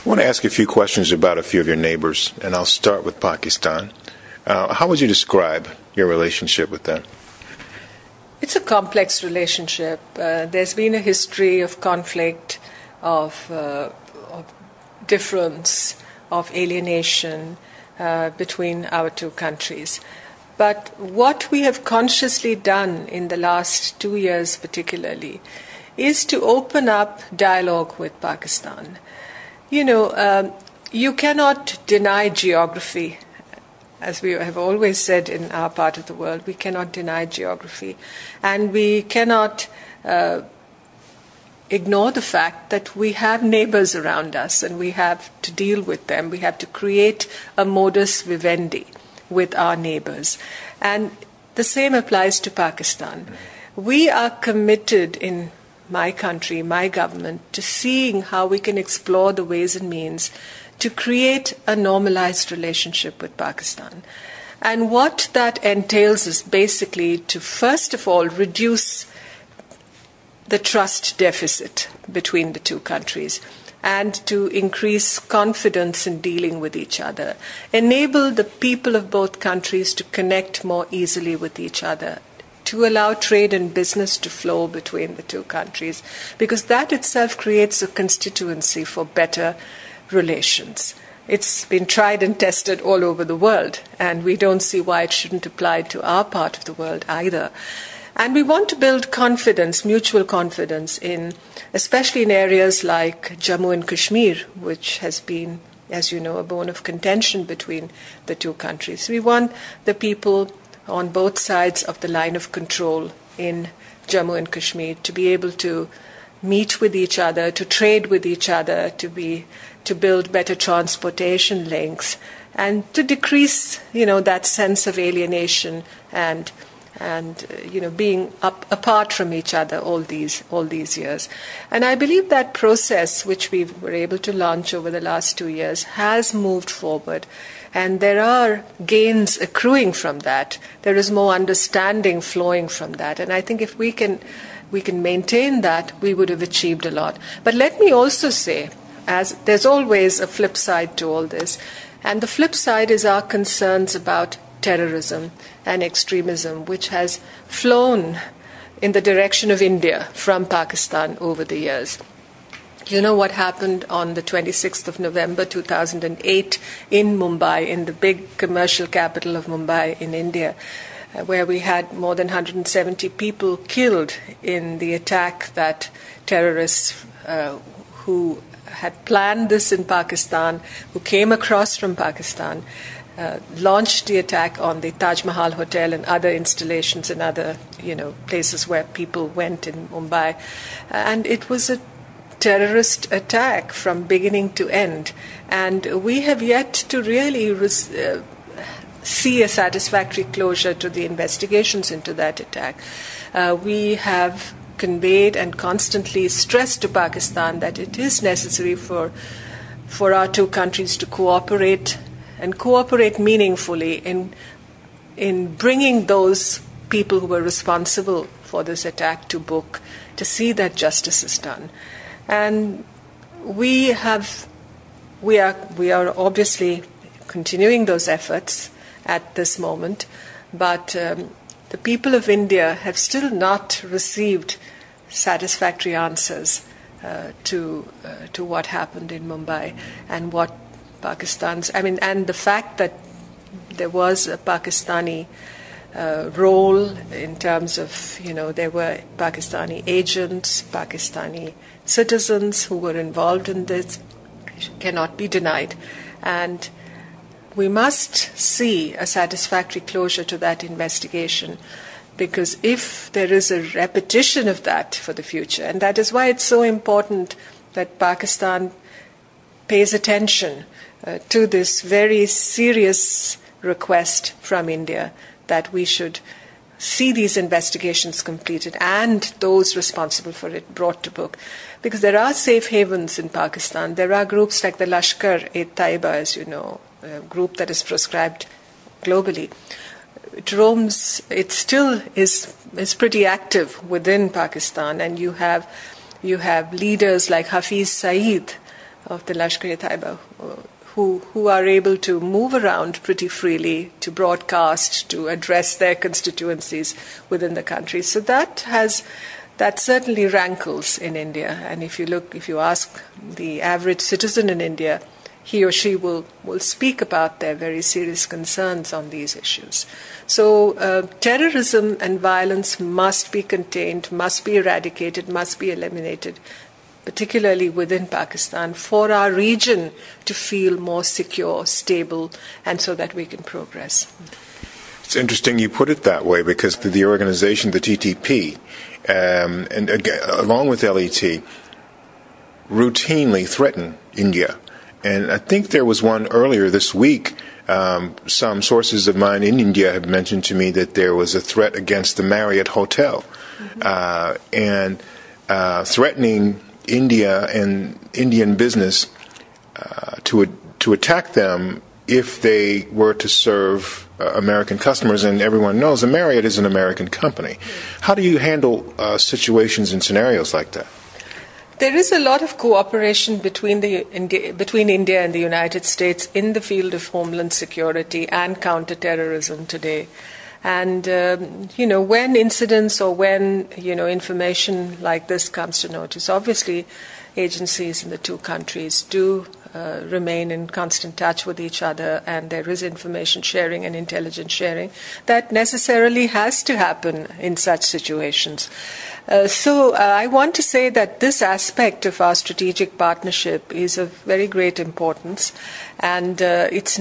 I want to ask you a few questions about a few of your neighbors, and I'll start with Pakistan. How would you describe your relationship with them? It's a complex relationship. There's been a history of conflict, of difference, of alienation between our two countries. But what we have consciously done in the last 2 years particularly is to open up dialogue with Pakistan. You cannot deny geography. As we have always said in our part of the world, we cannot deny geography. And we cannot ignore the fact that we have neighbors around us and we have to deal with them. We have to create a modus vivendi with our neighbors. And the same applies to Pakistan. We are committed in my country, my government, to seeing how we can explore the ways and means to create a normalized relationship with Pakistan. And what that entails is basically to, first of all, reduce the trust deficit between the two countries and to increase confidence in dealing with each other, enable the people of both countries to connect more easily with each other, to allow trade and business to flow between the two countries, because that itself creates a constituency for better relations. It's been tried and tested all over the world, and we don't see why it shouldn't apply to our part of the world either. And we want to build confidence, mutual confidence, especially in areas like Jammu and Kashmir, which has been, as you know, a bone of contention between the two countries. We want the people on both sides of the line of control in Jammu and Kashmir to be able to meet with each other, to trade with each other, to build better transportation links, and to decrease, that sense of alienation and being apart from each other all these years. And I believe that process, which we were able to launch over the last 2 years, has moved forward. And there are gains accruing from that. There is more understanding flowing from that. And I think if we can maintain that, we would have achieved a lot. But let me also say, as there's always a flip side to all this, and the flip side is our concerns about terrorism and extremism, which has flown in the direction of India from Pakistan over the years. You know what happened on the 26th of November 2008 in Mumbai, in the big commercial capital of Mumbai in India, where we had more than 170 people killed in the attack that terrorists who had planned this in Pakistan, who came across from Pakistan, launched the attack on the Taj Mahal Hotel and other installations and other, places where people went in Mumbai. And it was a terrorist attack from beginning to end. And we have yet to really see a satisfactory closure to the investigations into that attack. We have conveyed and constantly stressed to Pakistan that it is necessary for our two countries to cooperate and cooperate meaningfully in bringing those people who were responsible for this attack to book, to see that justice is done. And we are obviously continuing those efforts at this moment, but the people of India have still not received satisfactory answers to what happened in Mumbai and what and the fact that there was a Pakistani role in terms of, there were Pakistani agents, Pakistani citizens who were involved in this cannot be denied. And we must see a satisfactory closure to that investigation, because if there is a repetition of that for the future, and that is why it's so important that Pakistan pays attention to this very serious request from India that we should see these investigations completed and those responsible for it brought to book. Because there are safe havens in Pakistan. There are groups like the Lashkar-e-Taiba, as you know, a group that is proscribed globally. It still is pretty active within Pakistan, and you have leaders like Hafiz Saeed, the Lashkar-e-Taiba, who are able to move around pretty freely, to broadcast, to address their constituencies within the country. So that certainly rankles in India. And if you ask the average citizen in India, he or she will speak about their very serious concerns on these issues. So terrorism and violence must be contained, must be eradicated, must be eliminated, particularly within Pakistan, for our region to feel more secure, stable, and so that we can progress. It's interesting you put it that way, because the organization, the TTP, and again, along with LET, routinely threaten India. And I think there was one earlier this week. Some sources of mine in India have mentioned to me that there was a threat against the Marriott Hotel, and threatening India and Indian business to attack them if they were to serve American customers. And everyone knows that Marriott is an American company. How do you handle situations and scenarios like that? There is a lot of cooperation between India and the United States in the field of homeland security and counterterrorism today. And, when incidents or when, information like this comes to notice, obviously agencies in the two countries do remain in constant touch with each other, and there is information sharing and intelligence sharing that necessarily has to happen in such situations. So I want to say that this aspect of our strategic partnership is of very great importance, and it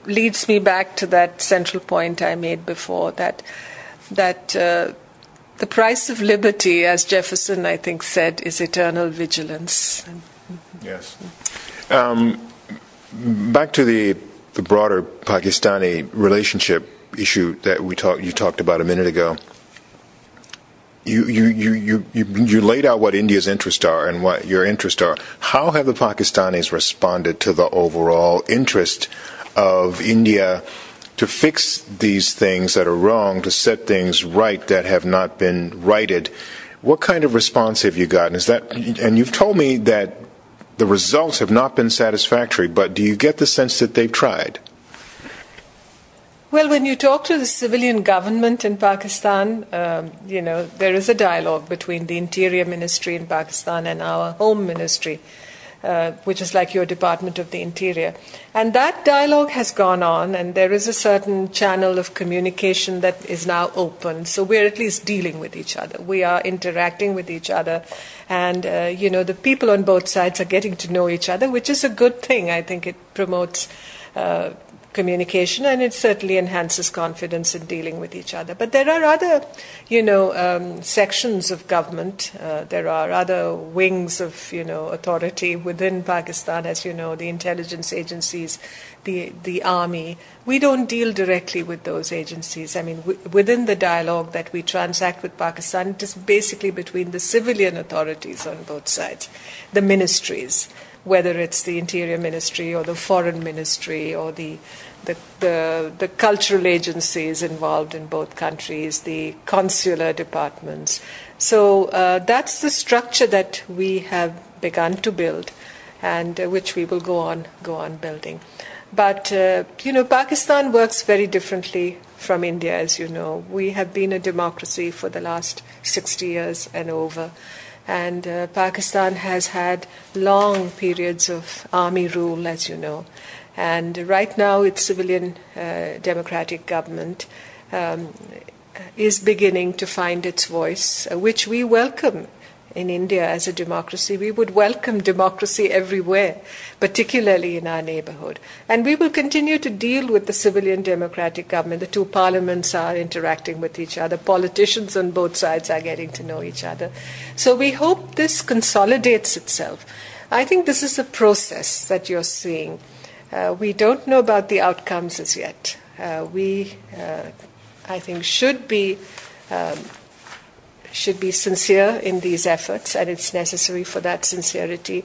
leads me back to that central point I made before, that the price of liberty, as Jefferson, I think, said, is eternal vigilance. Yes. Back to the broader Pakistani relationship issue that you talked about a minute ago. You laid out what India's interests are and what your interests are. How have the Pakistanis responded to the overall interest of India to fix these things that are wrong, to set things right that have not been righted? What kind of response have you gotten? And you've told me that the results have not been satisfactory, but do you get the sense that they've tried? Well, when you talk to the civilian government in Pakistan, there is a dialogue between the Interior Ministry in Pakistan and our Home Ministry, which is like your Department of the Interior. And that dialogue has gone on, and there is a certain channel of communication that is now open. So we're at least dealing with each other. We are interacting with each other. And, the people on both sides are getting to know each other, which is a good thing. I think it promotes communication, and it certainly enhances confidence in dealing with each other. But there are other, sections of government. There are other wings of, authority within Pakistan, as you know, the intelligence agencies, the army. We don't deal directly with those agencies. I mean, within the dialogue that we transact with Pakistan, it is basically between the civilian authorities on both sides, the ministries, whether it's the Interior Ministry or the Foreign Ministry or the cultural agencies involved in both countries, the consular departments. So that's the structure that we have begun to build, and which we will go on building. But Pakistan works very differently from India, as you know. We have been a democracy for the last 60 years and over. And Pakistan has had long periods of army rule, as you know. And right now its civilian democratic government is beginning to find its voice, which we welcome in India as a democracy. We would welcome democracy everywhere, particularly in our neighborhood. And we will continue to deal with the civilian democratic government. The two parliaments are interacting with each other. Politicians on both sides are getting to know each other. So we hope this consolidates itself. I think this is a process that you're seeing. We don't know about the outcomes as yet. We, I think, should be sincere in these efforts, and it's necessary for that sincerity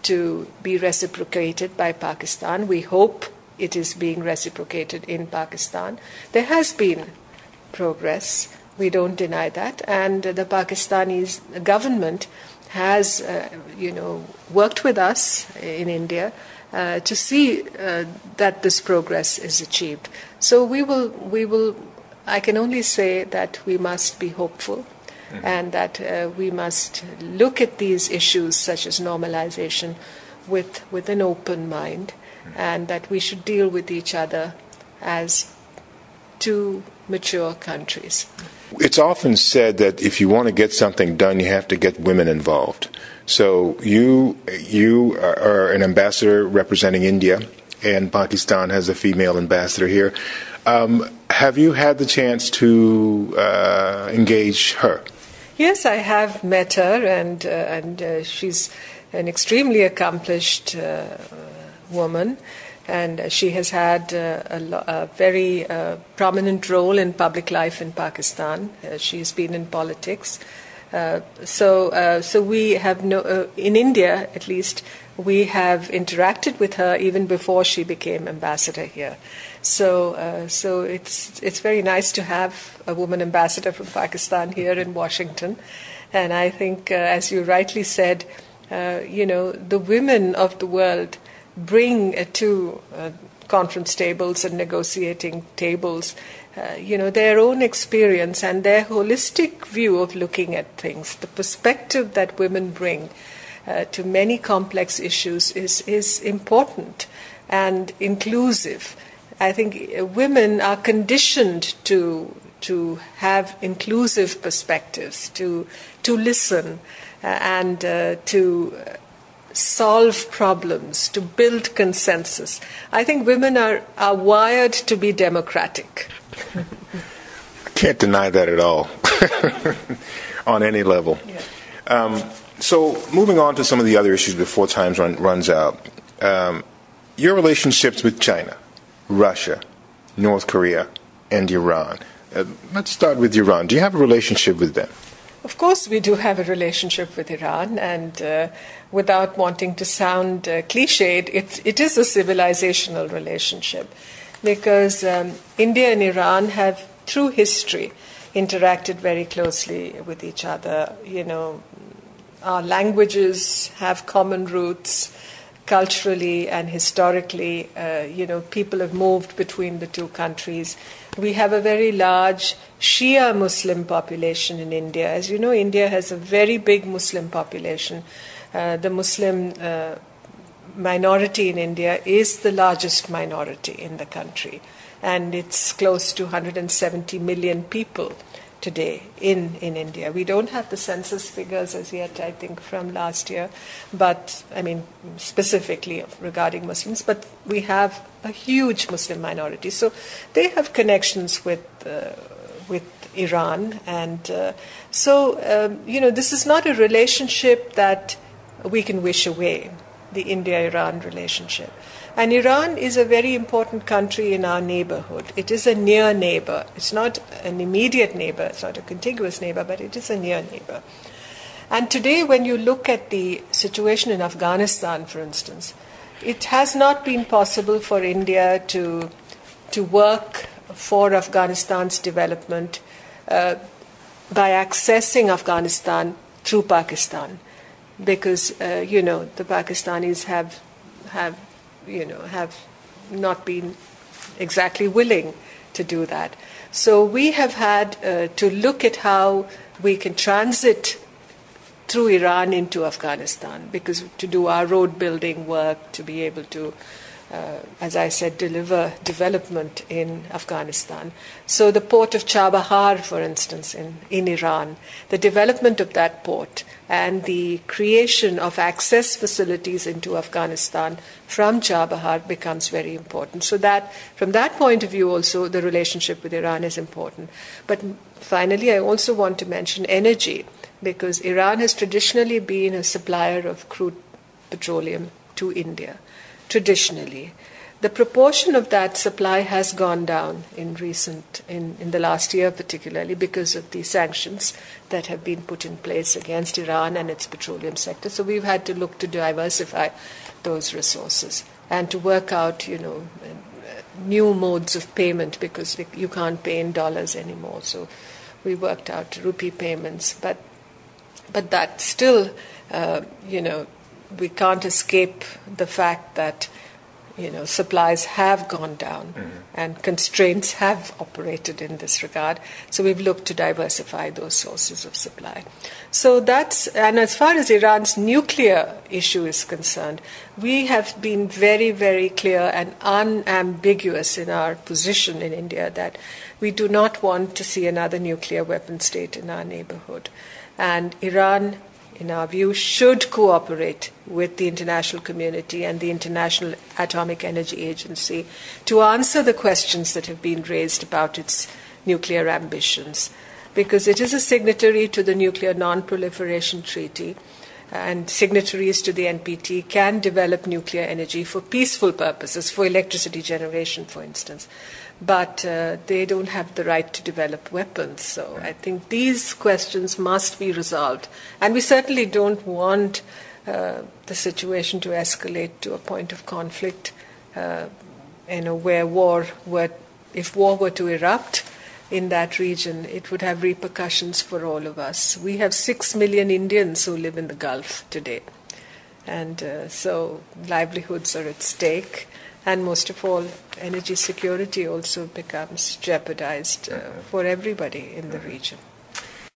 to be reciprocated by Pakistan. We hope it is being reciprocated in Pakistan. There has been progress. We don't deny that. And the Pakistani government has, worked with us in India to see that this progress is achieved. So we will. I can only say that we must be hopeful, and that we must look at these issues such as normalization with an open mind, and that we should deal with each other as two mature countries. It's often said that if you want to get something done, you have to get women involved. So you are an ambassador representing India, and Pakistan has a female ambassador here. Have you had the chance to engage her? Yes, I have met her, and she's an extremely accomplished woman, and she has had a very prominent role in public life in Pakistan. She's been in politics. So we have in India, at least, we have interacted with her even before she became ambassador here. So it's very nice to have a woman ambassador from Pakistan here in Washington, and I think, as you rightly said, the women of the world bring to conference tables and negotiating tables, their own experience and their holistic view of looking at things. The perspective that women bring to many complex issues is important and inclusive. I think women are conditioned to have inclusive perspectives, to listen, and to solve problems, to build consensus. I think women are wired to be democratic. I can't deny that at all, on any level. Yeah. So moving on to some of the other issues before time runs out. Your relationships with China, Russia, North Korea, and Iran. Let's start with Iran. Do you have a relationship with them? Of course, we do have a relationship with Iran, and without wanting to sound cliched, it is a civilizational relationship, because India and Iran have, through history, interacted very closely with each other. Our languages have common roots. Culturally and historically, people have moved between the two countries. We have a very large Shia Muslim population in India. As you know, India has a very big Muslim population. The Muslim minority in India is the largest minority in the country, and it's close to 170 million people today in India. We don't have the census figures as yet, I think, from last year, but specifically regarding Muslims, but we have a huge Muslim minority. So they have connections with Iran, and this is not a relationship that we can wish away, the India-Iran relationship. And Iran is a very important country in our neighborhood. It is a near neighbor. It's not an immediate neighbor, it's not a contiguous neighbor, but it is a near neighbor. And today, when you look at the situation in Afghanistan, for instance, it has not been possible for India to work for Afghanistan's development by accessing Afghanistan through Pakistan, because the Pakistanis have not been exactly willing to do that. So we have had to look at how we can transit through Iran into Afghanistan, because to do our road building work, to be able to, as I said, deliver development in Afghanistan. So the port of Chabahar, for instance, in Iran, the development of that port and the creation of access facilities into Afghanistan from Chabahar becomes very important. So that, from that point of view also, the relationship with Iran is important. But finally, I also want to mention energy, because Iran has traditionally been a supplier of crude petroleum to India. Traditionally, the proportion of that supply has gone down in the last year, particularly because of the sanctions that have been put in place against Iran and its petroleum sector. So we've had to look to diversify those resources and to work out, new modes of payment, because you can't pay in dollars anymore. So we worked out rupee payments, but that still we can't escape the fact that supplies have gone down and constraints have operated in this regard. So we've looked to diversify those sources of supply. So and as far as Iran's nuclear issue is concerned, we have been very, very clear and unambiguous in our position in India that we do not want to see another nuclear weapon state in our neighborhood. And Iran, in our view, should cooperate with the international community and the International Atomic Energy Agency to answer the questions that have been raised about its nuclear ambitions, because it is a signatory to the Nuclear Non-Proliferation Treaty, and signatories to the NPT can develop nuclear energy for peaceful purposes, for electricity generation, for instance. But they don't have the right to develop weapons. So I think these questions must be resolved. And we certainly don't want the situation to escalate to a point of conflict, where if war were to erupt in that region, it would have repercussions for all of us. We have 6 million Indians who live in the Gulf today. And so livelihoods are at stake. And most of all, energy security also becomes jeopardized for everybody in the region.